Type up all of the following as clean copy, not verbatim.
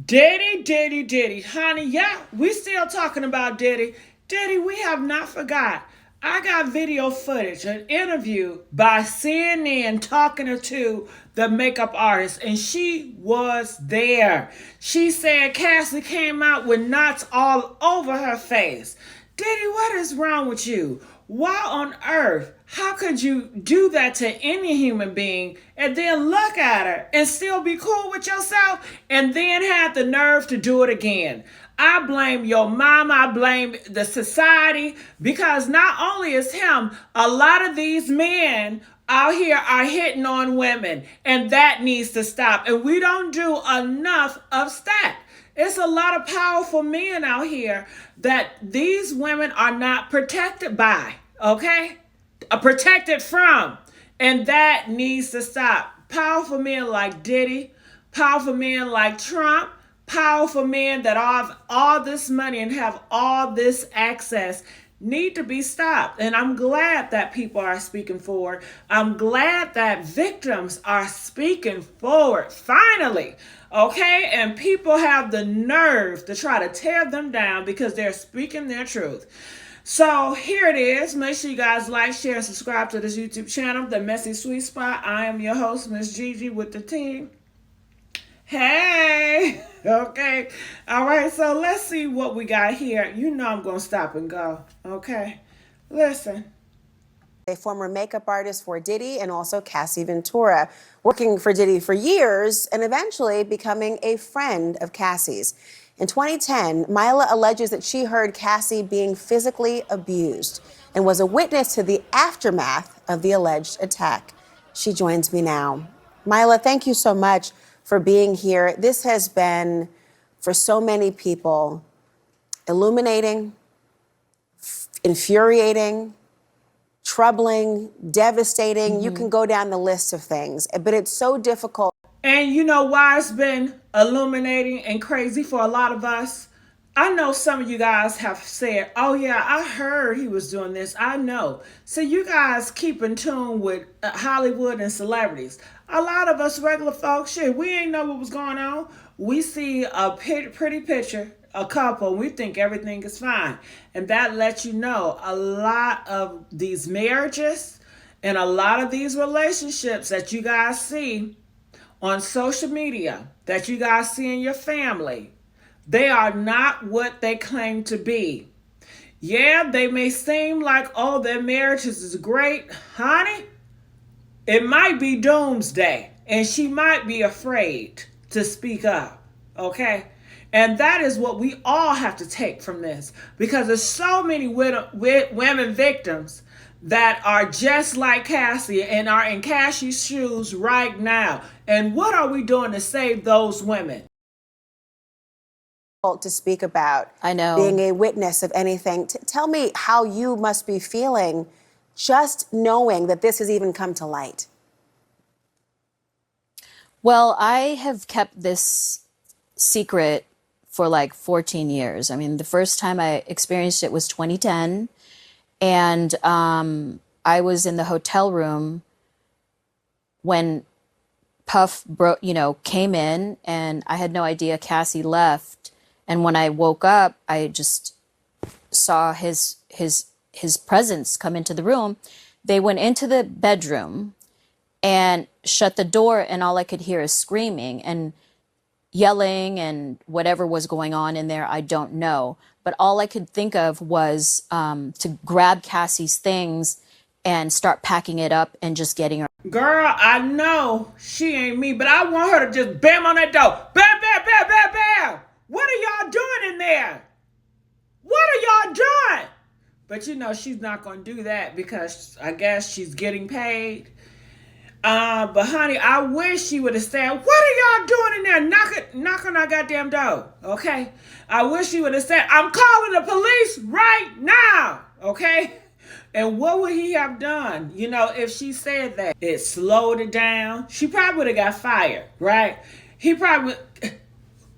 Diddy. Honey, yeah, we still talking about Diddy. Diddy, we have not forgot. I got video footage, an interview by CNN talking to the makeup artist, and she was there. She said Cassie came out with knots all over her face. Diddy, what is wrong with you? Why on earth? How could you do that to any human being and then look at her and still be cool with yourself and then have the nerve to do it again? I blame your mom. I blame the society because not only is him, a lot of these men out here are hitting on women, and that needs to stop. And we don't do enough of that. It's a lot of powerful men out here that these women are not protected by, okay? Protected from. And that needs to stop. Powerful men like Diddy, powerful men like Trump, powerful men that have all this money and have all this access need to be stopped. And I'm glad that people are speaking forward. I'm glad that victims are speaking forward, finally. Okay? And people have the nerve to try to tear them down because they're speaking their truth. So here it is. Make sure you guys like, share, and subscribe to this YouTube channel, The Messy Sweet Spot. I am your host, Miss Gigi with the team. Hey, okay. All right, so let's see what we got here. You know I'm going to stop and go, okay? Listen. A former makeup artist for Diddy and also Cassie Ventura, working for Diddy for years and eventually becoming a friend of Cassie's. In 2010, Mila alleges that she heard Cassie being physically abused and was a witness to the aftermath of the alleged attack. She joins me now. Mila, thank you so much for being here. This has been, for so many people, illuminating, infuriating, troubling, devastating. You can go down the list of things, but it's so difficult. And you know why it's been illuminating and crazy for a lot of us? I know some of you guys have said, oh yeah, I heard he was doing this. I know. So you guys keep in tune with Hollywood and celebrities. A lot of us regular folks, shit, we ain't know what was going on. We see a pretty picture, a couple, we think everything is fine. And that lets you know a lot of these marriages and a lot of these relationships that you guys see on social media, that you guys see in your family, they are not what they claim to be. Yeah, they may seem like, oh, their marriages is great. Honey, it might be doomsday, and she might be afraid to speak up, okay? And that is what we all have to take from this, because there's so many women victims that are just like Cassie and are in Cassie's shoes right now. And what are we doing to save those women? To speak about. I know. Being a witness of anything. Tell me how you must be feeling just knowing that this has even come to light. Well, I have kept this secret for like 14 years. I mean, the first time I experienced it was 2010. And I was in the hotel room when Puff came in, and I had no idea Cassie left. And when I woke up, I just saw his presence come into the room. They went into the bedroom and shut the door, and all I could hear is screaming and yelling and whatever was going on in there, I don't know. But all I could think of was to grab Cassie's things and start packing it up and just getting her. Girl, I know she ain't me, but I want her to just bam on that door. Bam, bam, bam, bam, bam. What are y'all doing in there? What are y'all doing? But you know, she's not going to do that because I guess she's getting paid. But honey, I wish she would have said, what are y'all doing in there? Knock on our goddamn door, okay? I wish she would have said, I'm calling the police right now, okay? And what would he have done? You know, if she said that, it slowed it down. She probably would have got fired, right? He probably,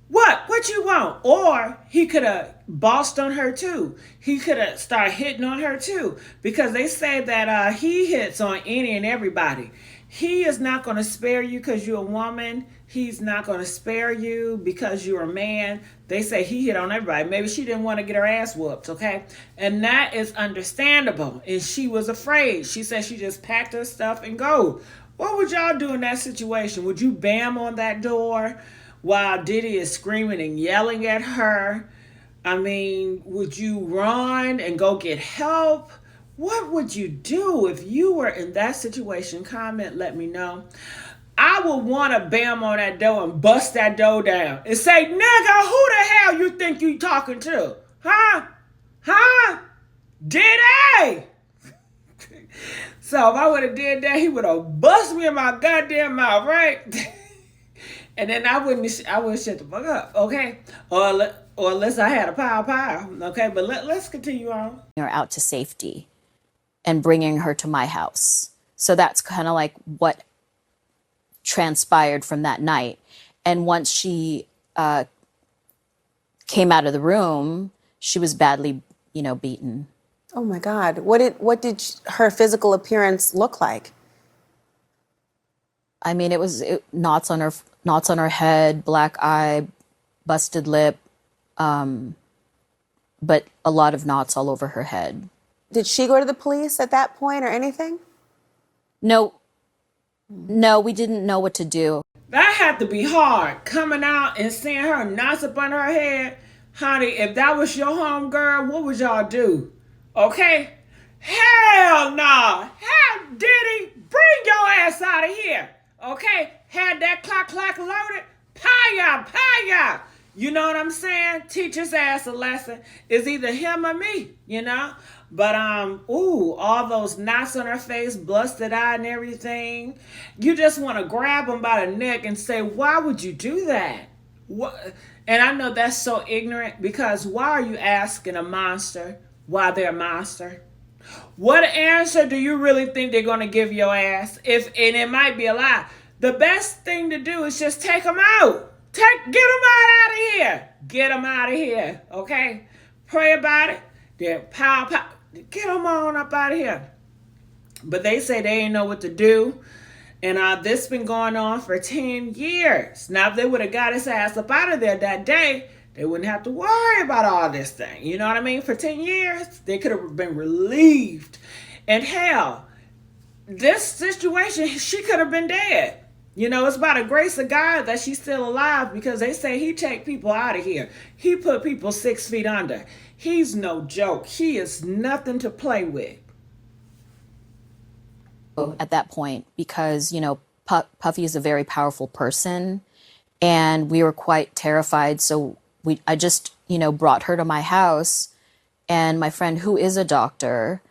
what you want? Or he could have bossed on her too. He could have started hitting on her too. Because they say that he hits on any and everybody. He is not going to spare you because you're a woman. He's not going to spare you because you're a man. They say he hit on everybody. Maybe she didn't want to get her ass whooped, okay? And that is understandable. And she was afraid. She said she just packed her stuff and go. What would y'all do in that situation? Would you bam on that door while Diddy is screaming and yelling at her? I mean, would you run and go get help? What would you do if you were in that situation? Comment, let me know. I would want to bam on that door and bust that door down and say, nigga, who the hell you think you talking to? Huh? Huh? Diddy! So if I would have did that, he would have bust me in my goddamn mouth, right? And then I wouldn't shut the fuck up, okay? Or unless I had a pow, okay? But let's continue on. Her out to safety and bringing her to my house. So that's kind of like what transpired from that night. And once she came out of the room, she was badly, beaten. Oh my God. What did her physical appearance look like? I mean, it was knots on her head, black eye, busted lip, but a lot of knots all over her head. Did she go to the police at that point or anything? No, we didn't know what to do. That had to be hard, coming out and seeing her knots up on her head. Honey, if that was your home girl, what would y'all do? Okay? Hell no! Hell, Diddy, bring your ass out of here. Okay? Had that clock loaded? Paya. You know what I'm saying? Teach his ass a lesson. It's either him or me, But, all those knots on her face, busted eye and everything. You just want to grab them by the neck and say, why would you do that? What? And I know that's so ignorant because why are you asking a monster why they're a monster? What answer do you really think they're going to give your ass? And it might be a lie. The best thing to do is just take them out. Get them out of here. Get them out of here, okay? Pray about it. Then pow. Get them on up out of here. But they say they ain't know what to do. And this been going on for 10 years. Now, if they would have got his ass up out of there that day, they wouldn't have to worry about all this thing. You know what I mean? For 10 years, they could have been relieved. And hell, this situation, she could have been dead. It's by the grace of God that she's still alive because they say he take people out of here. He put people 6 feet under. He's no joke. He is nothing to play with. At that point, because, Puffy is a very powerful person and we were quite terrified. So I just, brought her to my house and my friend who is a doctor.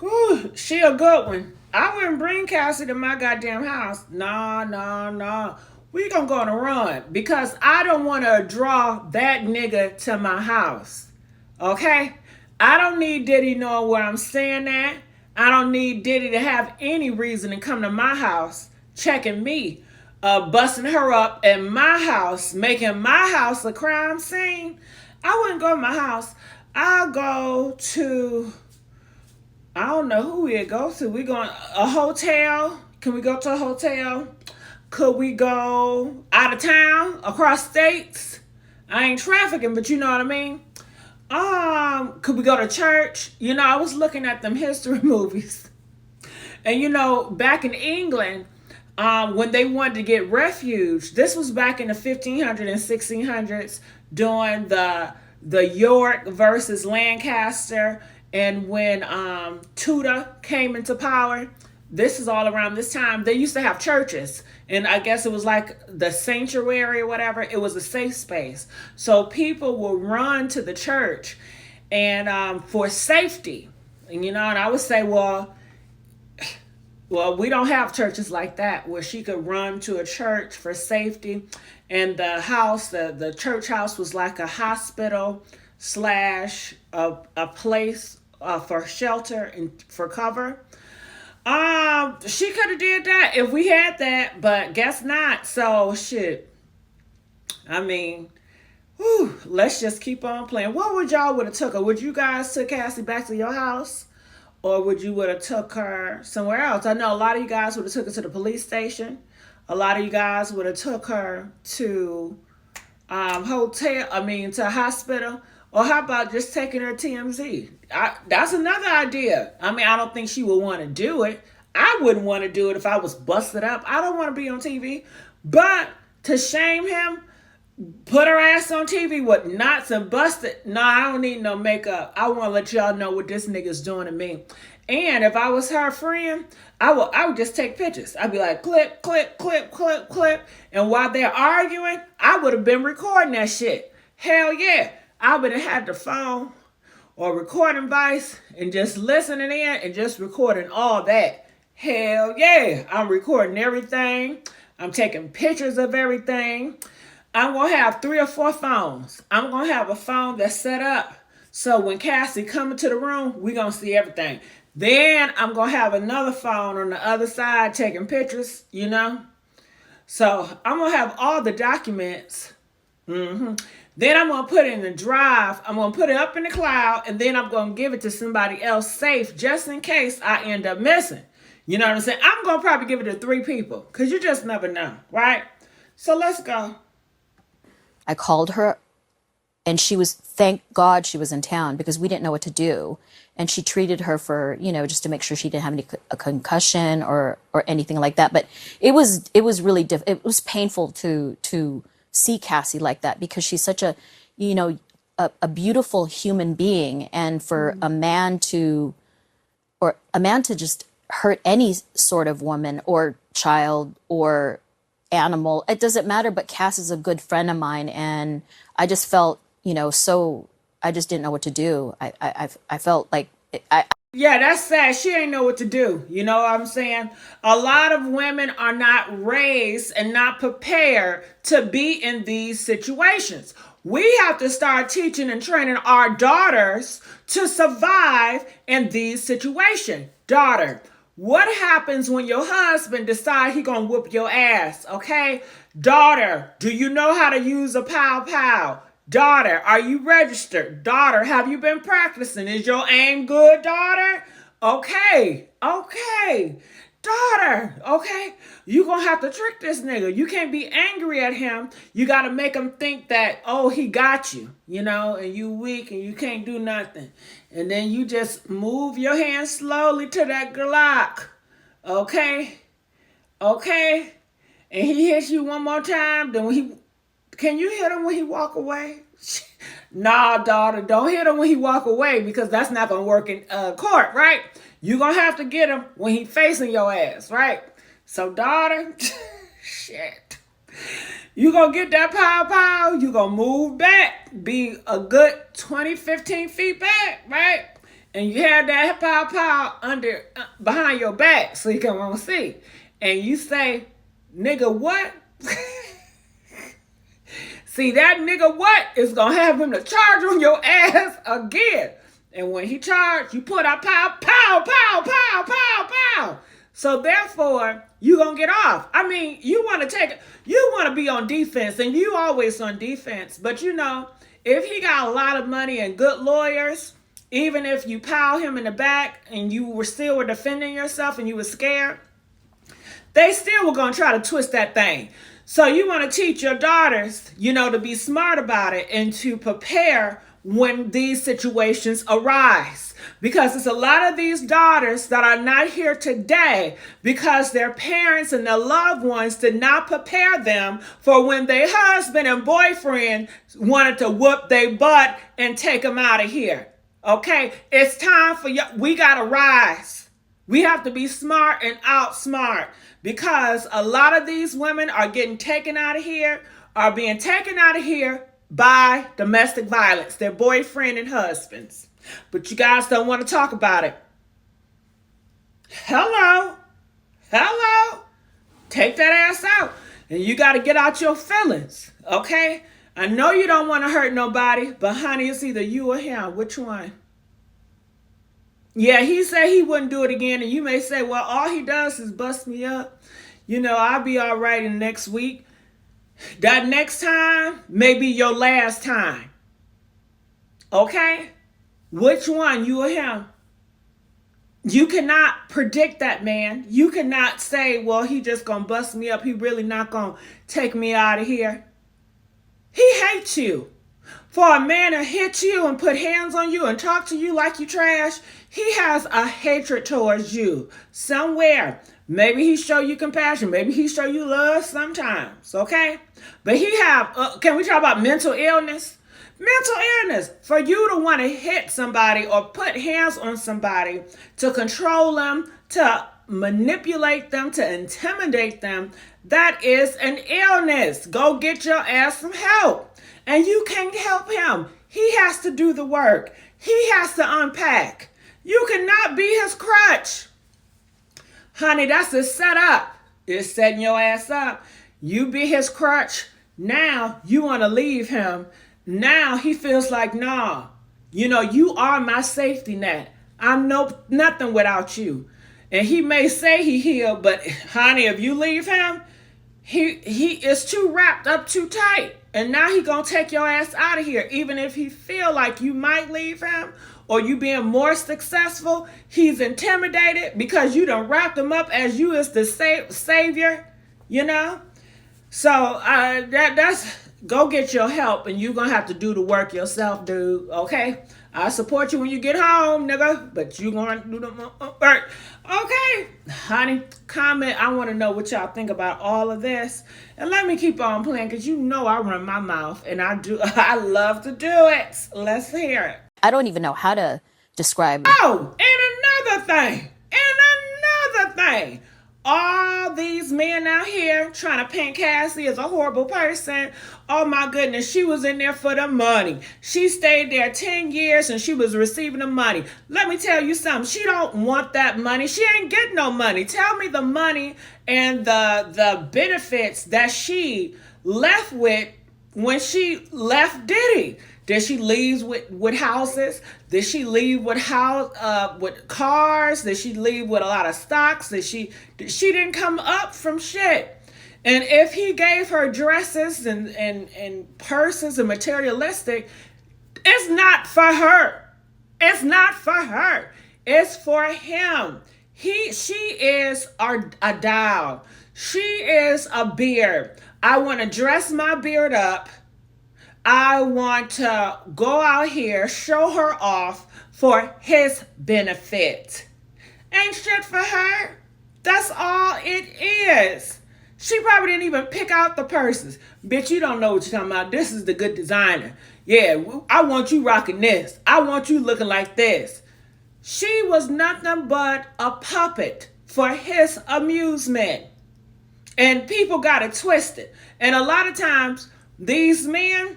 Ooh, she a good one. I wouldn't bring Cassie to my goddamn house. No. We gonna go on a run because I don't want to draw that nigga to my house. Okay? I don't need Diddy knowing where I'm staying at. I don't need Diddy to have any reason to come to my house checking me, busting her up in my house, making my house a crime scene. I wouldn't go to my house. I'll go to, I don't know who we'd go to. We going a hotel? Can we go to a hotel? Could we go out of town, across states? I ain't trafficking, but you know what I mean? Could we go to church? I was looking at them history movies. And back in England, when they wanted to get refuge, this was back in the 1500s and 1600s during the York versus Lancaster, and when Tudor came into power. This is all around this time. They used to have churches, and I guess it was like the sanctuary or whatever. It was a safe space. So people will run to the church and for safety. And and I would say, well, we don't have churches like that where she could run to a church for safety. And the house, the church house was like a hospital / a place for shelter and for cover. She could have did that if we had that, but guess not. So shit. I mean, let's just keep on playing. What would y'all would have took her? Would you guys took Cassie back to your house? or would you would have took her somewhere else? I know a lot of you guys would have took her to the police station. A lot of you guys would have took her to to a hospital. Or how about just taking her to TMZ? That's another idea. I mean, I don't think she would want to do it. I wouldn't want to do it if I was busted up. I don't want to be on TV. But to shame him, put her ass on TV with knots and busted. No, I don't need no makeup. I want to let y'all know what this nigga's doing to me. And if I was her friend, I would just take pictures. I'd be like, clip, clip, clip, clip, clip. And while they're arguing, I would have been recording that shit. Hell yeah. I would have had the phone or recording device and just listening in and just recording all that. Hell yeah. I'm recording everything. I'm taking pictures of everything. I'm going to have 3 or 4 phones. I'm going to have a phone that's set up so when Cassie come into the room, we're going to see everything. Then I'm going to have another phone on the other side taking pictures, you know. So I'm going to have all the documents. Then I'm going to put it in the drive. I'm going to put it up in the cloud. And then I'm going to give it to somebody else safe just in case I end up missing. You know what I'm saying? I'm going to probably give it to 3 people because you just never know, right? So let's go. I called her, and thank God she was in town, because we didn't know what to do. And she treated her for, just to make sure she didn't have a concussion or anything like that. But it was really it was painful to see Cassie like that, because she's such a beautiful human being. And for a man to just hurt any sort of woman or child or animal, it doesn't matter. But Cass is a good friend of mine, and I just felt, I just didn't know what to do. I felt like Yeah, that's sad. She ain't know what to do. You know what I'm saying? A lot of women are not raised and not prepared to be in these situations. We have to start teaching and training our daughters to survive in these situations. Daughter, what happens when your husband decides he gonna whoop your ass, okay? Daughter, do you know how to use a pow pow? Daughter, are you registered? Daughter, have you been practicing? Is your aim good, daughter? Okay. Daughter, okay? You gonna have to trick this nigga. You can't be angry at him. You gotta make him think that, oh, he got you, and you weak and you can't do nothing. And then you just move your hand slowly to that Glock. Okay? And he hits you one more time, then can you hit him when he walk away? Nah, daughter, don't hit him when he walk away, because that's not going to work in court, right? You're going to have to get him when he facing your ass, right? So, daughter, shit. You going to get that pow. You going to move back, be a good 20, 15 feet back, right? And you have that pow under behind your back so you can see. And you say, nigga, what? See, that nigga what is going to have him to charge on your ass again. And when he charged, you put out pow. So therefore, you going to get off. I mean, you want to be on defense, and you always on defense. But if he got a lot of money and good lawyers, even if you pow him in the back and you were defending yourself and you were scared, they still were going to try to twist that thing. So you want to teach your daughters, to be smart about it and to prepare when these situations arise. Because there's a lot of these daughters that are not here today because their parents and their loved ones did not prepare them for when their husband and boyfriend wanted to whoop their butt and take them out of here. Okay? It's time for you. We got to rise. We have to be smart and outsmart. Because a lot of these women are being taken out of here by domestic violence, their boyfriend and husbands. But you guys don't want to talk about it. Hello. Take that ass out. And you got to get out your feelings, okay? I know you don't want to hurt nobody, but honey, it's either you or him. Which one? Yeah, he said he wouldn't do it again. And you may say, well, all he does is bust me up. I'll be all right in next week. That next time may be your last time. Okay? Which one, you or him? You cannot predict that man. You cannot say, well, he just gonna bust me up. He really not gonna take me out of here. He hates you. For a man to hit you and put hands on you and talk to you like you trash, he has a hatred towards you somewhere. Maybe he show you compassion. Maybe he show you love sometimes, okay? But he have, can we talk about mental illness? Mental illness. For you to want to hit somebody or put hands on somebody to control them, to manipulate them, to intimidate them, that is an illness. Go get your ass some help. And you can't help him. He has to do the work. He has to unpack. You cannot be his crutch. Honey, that's a setup. It's setting your ass up. You be his crutch. Now you want to leave him. Now he feels like, nah, you are my safety net. I'm nothing without you. And he may say he healed, but honey, if you leave him, he is too wrapped up too tight. And now he gonna take your ass out of here. Even if he feel like you might leave him or you being more successful, he's intimidated because you done wrapped him up as you is the savior, So that's go get your help, and you're gonna have to do the work yourself, dude. Okay? I support you when you get home, nigga, but you gonna do the work. Okay, honey, comment. I want to know what y'all think about all of this, and let me keep on playing because I run my mouth, and I do. I love to do it. Let's hear it. I don't even know how to describe. Oh, and another thing. All these men out here trying to paint Cassie as a horrible person. Oh my goodness, she was in there for the money. She stayed there 10 years and she was receiving the money. Let me tell you something. She don't want that money. She ain't getting no money. Tell me the money and the benefits that she left with when she left Diddy. Did she leave with houses? Did she leave with cars? Did she leave with a lot of stocks? She didn't come up from shit. And if he gave her dresses and purses and materialistic, it's not for her. It's not for her. It's for him. She is a doll. She is a beard. I want to dress my beard up. I want to go out here, show her off for his benefit. Ain't shit for her. That's all it is. She probably didn't even pick out the purses. Bitch, you don't know what you're talking about. This is the good designer. Yeah, I want you rocking this. I want you looking like this. She was nothing but a puppet for his amusement. And people got it twisted. And a lot of times, these men,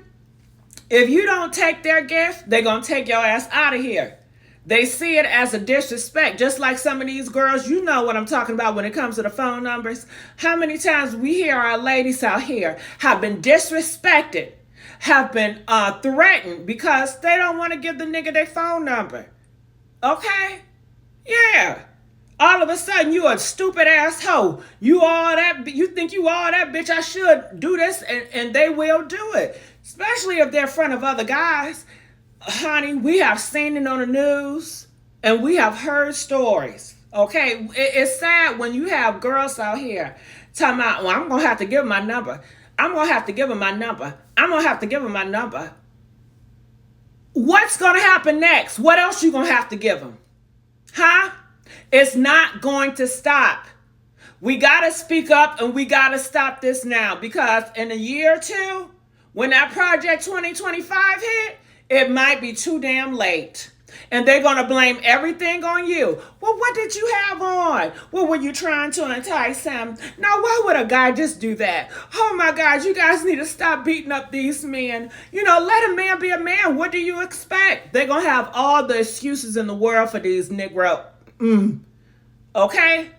if you don't take their gift, they're going to take your ass out of here. They see it as a disrespect. Just like some of these girls, you know what I'm talking about when it comes to the phone numbers. How many times we hear our ladies out here have been disrespected, have been threatened because they don't want to give the nigga their phone number. Okay? Yeah. All of a sudden, you a stupid asshole. You think you all that, bitch. I should do this, and they will do it. Especially if they're in front of other guys. Honey, we have seen it on the news, and we have heard stories. Okay? It's sad when you have girls out here talking about, well, I'm going to have to give him my number. I'm going to have to give him my number. I'm going to have to give him my number. What's going to happen next? What else you going to have to give him? Huh? It's not going to stop. We got to speak up and we got to stop this now, because in a year or two, when that Project 2025 hit, it might be too damn late. And they're going to blame everything on you. Well, what did you have on? Well, were you trying to entice him? Now, why would a guy just do that? Oh, my God, you guys need to stop beating up these men. Let a man be a man. What do you expect? They're going to have all the excuses in the world for these Negro. Okay?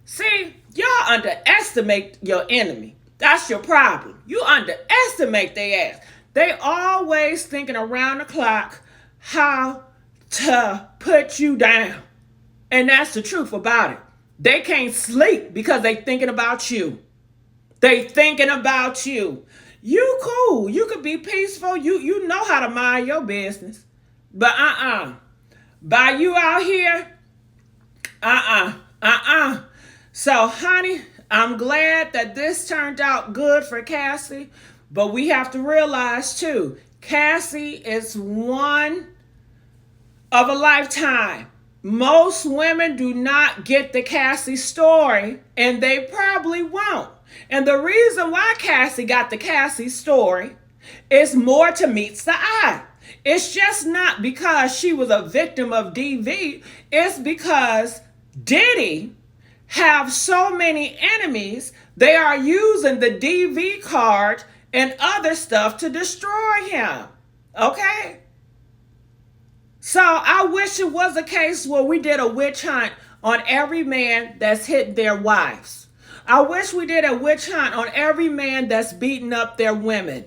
See, y'all underestimate your enemy. That's your problem. You underestimate their ass. They always thinking around the clock how to put you down. And that's the truth about it. They can't sleep because they thinking about you. They thinking about you. You cool. You could be peaceful. You know how to mind your business. But by you out here Uh-uh. Uh-uh. So, honey, I'm glad that this turned out good for Cassie, but we have to realize too, Cassie is one of a lifetime. Most women do not get the Cassie story, and they probably won't. And the reason why Cassie got the Cassie story is more to meets the eye. It's just not because she was a victim of DV, it's because Diddy have so many enemies, they are using the DV card and other stuff to destroy him. Okay? So I wish it was a case where we did a witch hunt on every man that's hitting their wives. I wish we did a witch hunt on every man that's beating up their women.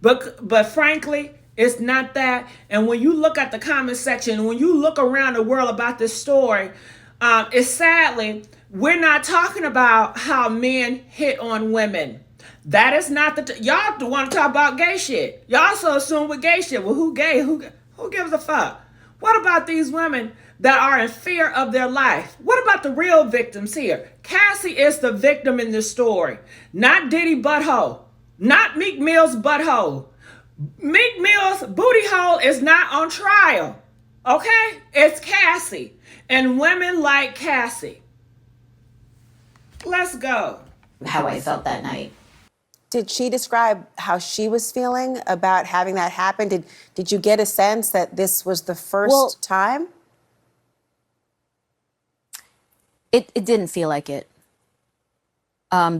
But frankly, it's not that. And when you look at the comment section, when you look around the world about this story, it's sadly, we're not talking about how men hit on women. That is not y'all want to talk about gay shit. Y'all so assume with gay shit. Well, who gay? Who gives a fuck? What about these women that are in fear of their life? What about the real victims here? Cassie is the victim in this story, not Diddy butthole, not Meek Mill's butthole. Meek Mill's booty hole is not on trial. Okay? It's Cassie. And women like Cassie. Let's go. How I felt that night. Did she describe how she was feeling about having that happen? Did you get a sense that this was the first time? It didn't feel like it.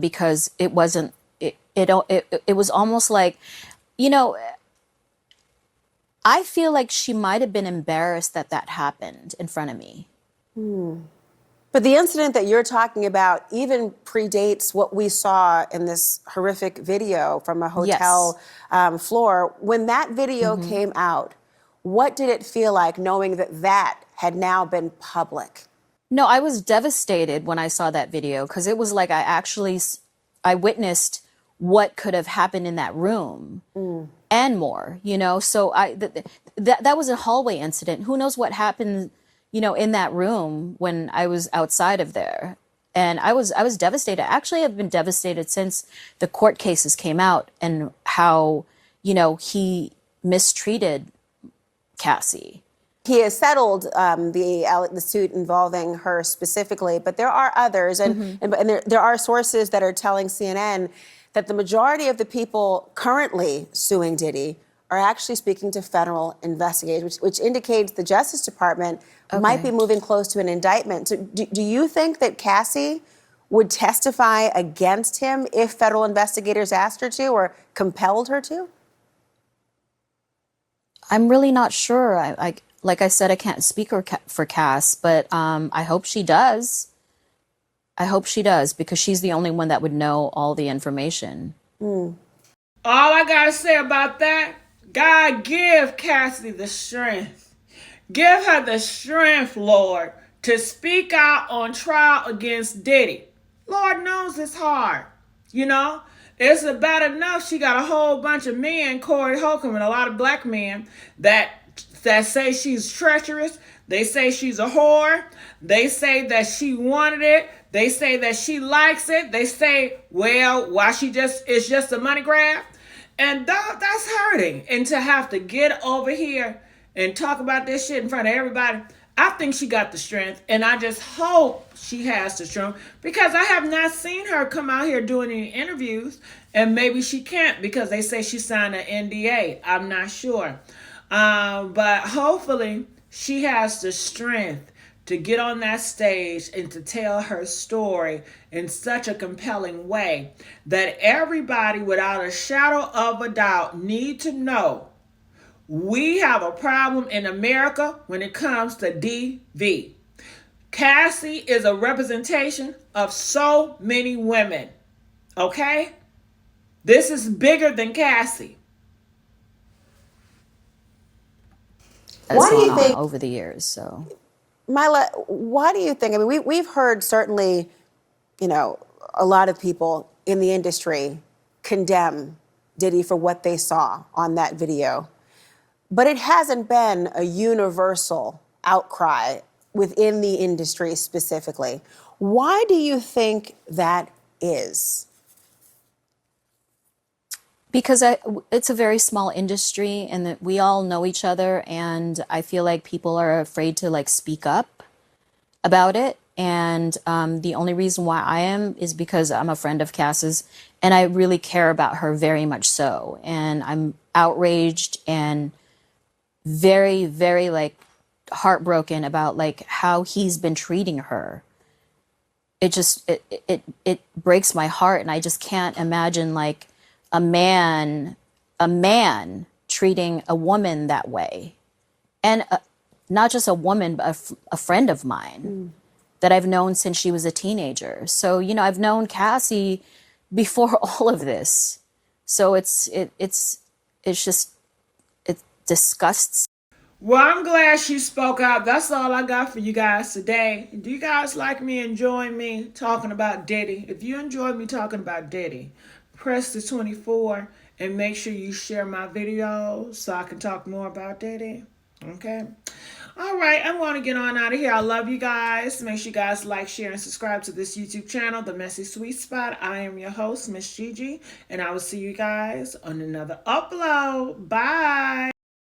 Because it wasn't, it was almost like, you know, I feel like she might have been embarrassed that that happened in front of me. But the incident that you're talking about even predates what we saw in this horrific video from a hotel floor. When that video came out, what did it feel like knowing that that had now been public? No, I was devastated when I saw that video because it was like I witnessed what could have happened in that room and more, you know? So that was a hallway incident. Who knows what happened, you know, in that room when I was outside of there. And I was devastated. Actually, I've been devastated since the court cases came out and how, you know, he mistreated Cassie. He has settled the suit involving her specifically, but there are others, and there are sources that are telling CNN that the majority of the people currently suing Diddy are actually speaking to federal investigators, which indicates the Justice Department might be moving close to an indictment. So do you think that Cassie would testify against him if federal investigators asked her to or compelled her to? I'm really not sure. Like I said, I can't speak for Cass, but I hope she does. I hope she does because she's the only one that would know all the information. All I gotta say about that, God give Cassie the strength. Give her the strength, Lord, to speak out on trial against Diddy. Lord knows it's hard, you know? It's bad enough she got a whole bunch of men, Corey Holcomb, and a lot of black men that say she's treacherous. They say she's a whore. They say that she wanted it. They say that she likes it. They say, well, why it's just a money grab. And that's hurting. And to have to get over here and talk about this shit in front of everybody, I think she got the strength. And I just hope she has the strength because I have not seen her come out here doing any interviews. And maybe she can't because they say she signed an NDA. I'm not sure. But hopefully she has the strength to get on that stage and to tell her story in such a compelling way that everybody without a shadow of a doubt need to know we have a problem in America when it comes to DV. Cassie is a representation of so many women. Okay? This is bigger than Cassie. Why do you think over the years? So, Mila, why do you think? I mean, we've heard certainly, you know, a lot of people in the industry condemn Diddy for what they saw on that video, but it hasn't been a universal outcry within the industry specifically. Why do you think that is? Because it's a very small industry and that we all know each other, and I feel like people are afraid to like speak up about it. And the only reason why I am is because I'm a friend of Cass's and I really care about her very much so. And I'm outraged and very, very like heartbroken about like how he's been treating her. It just it breaks my heart, and I just can't imagine like a man treating a woman that way, and not just a woman, but a friend of mine that I've known since she was a teenager. So you know, I've known Cassie before all of this. So it's just it disgusts. Well, I'm glad she spoke out. That's all I got for you guys today. Do you guys like me enjoying me talking about Diddy? If you enjoyed me talking about Diddy, press the 24 and make sure you share my videos so I can talk more about Diddy. Okay? All right, I'm going to get on out of here. I love you guys. Make sure you guys like, share, and subscribe to this YouTube channel, The Messy Sweet Spot. I am your host, Miss Gigi, and I will see you guys on another upload. Bye.